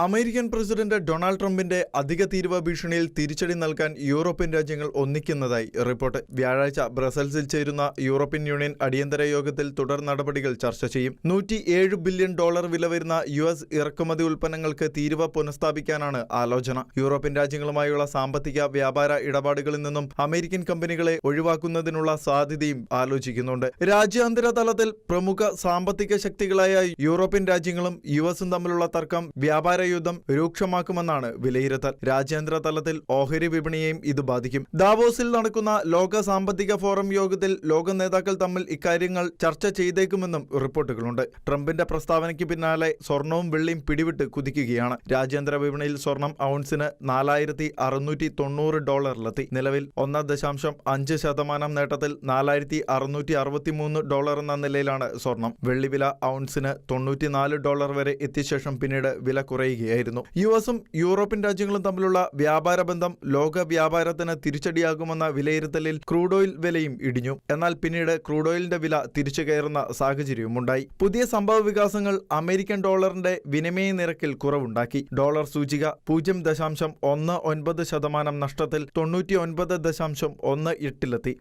American president Donald ട്രംപിന്റെ അധിക തീരുവ ഭീഷണിയിൽ തിരിച്ചടി നൽകാൻ യൂറോപ്യൻ രാജ്യങ്ങൾ ഒന്നിക്കുന്നതായി റിപ്പോർട്ട്. വ്യാഴാഴ്ച ബ്രസൽസിൽ ചേരുന്ന യൂറോപ്യൻ യൂണിയൻ അടിയന്തര യോഗത്തിൽ തുടർ നടപടികൾ ചർച്ച ചെയ്യും. $107 ബില്യൺ വില വരുന്ന US ഇറക്കുമതി ഉൽപ്പന്നങ്ങൾക്ക് തീരുവ പുനഃസ്ഥാപിക്കാനാണ് ആലോചന. യൂറോപ്യൻ രാജ്യങ്ങളുമായുള്ള സാമ്പത്തിക വ്യാപാര ഇടപാടുകളിൽ നിന്നും അമേരിക്കൻ കമ്പനികളെ ഒഴിവാക്കുന്നതിനുള്ള സാധ്യതയും ആലോചിക്കുന്നുണ്ട്. രാജ്യാന്തര തലത്തിൽ പ്രമുഖ സാമ്പത്തിക ശക്തികളായ യൂറോപ്യൻ രാജ്യങ്ങളും US തമ്മിലുള്ള തർക്കം വ്യാപാര യുദ്ധം രൂക്ഷമാക്കുമെന്നാണ് വിലയിരുത്തൽ. രാജ്യാന്തര തലത്തിൽ ഓഹരി വിപണിയെയും ഇത് ബാധിക്കും. ദാവോസിൽ നടക്കുന്ന ലോക സാമ്പത്തിക ഫോറം യോഗത്തിൽ ലോക നേതാക്കൾ തമ്മിൽ ഇക്കാര്യങ്ങൾ ചർച്ച ചെയ്തേക്കുമെന്നും റിപ്പോർട്ടുകളുണ്ട്. ട്രംപിന്റെ പ്രസ്താവനയ്ക്ക് പിന്നാലെ സ്വർണവും വെള്ളിയും പിടിവിട്ട് കുതിക്കുകയാണ്. രാജ്യാന്തര വിപണിയിൽ സ്വർണം ഔൺസിന് $4,690 നിലവിൽ 1.5% നേട്ടത്തിൽ $4,663 എന്ന നിലയിലാണ് സ്വർണം. വെള്ളി വില ഔൺസിന് $94 വരെ എത്തിയ ശേഷം പിന്നീട് വില കുറയുകയായിരുന്നു. US-ഉം യൂറോപ്യൻ രാജ്യങ്ങളും തമ്മിലുള്ള വ്യാപാര ബന്ധം ലോക വ്യാപാരത്തിന് തിരിച്ചടിയാകുമെന്ന വിലയിരുത്തലിൽ ക്രൂഡ് ഓയിൽ വിലയും ഇടിഞ്ഞു. എന്നാൽ പിന്നീട് ക്രൂഡ് ഓയിലിന്റെ വില തിരിച്ചു കയറുന്ന സാഹചര്യവുമുണ്ടായി. പുതിയ സംഭവ വികാസങ്ങൾ അമേരിക്കൻ ഡോളറിന്റെ വിനിമയ നിരക്കിൽ കുറവുണ്ടാക്കി. ഡോളർ സൂചിക 0.19% നഷ്ടത്തിൽ 99.18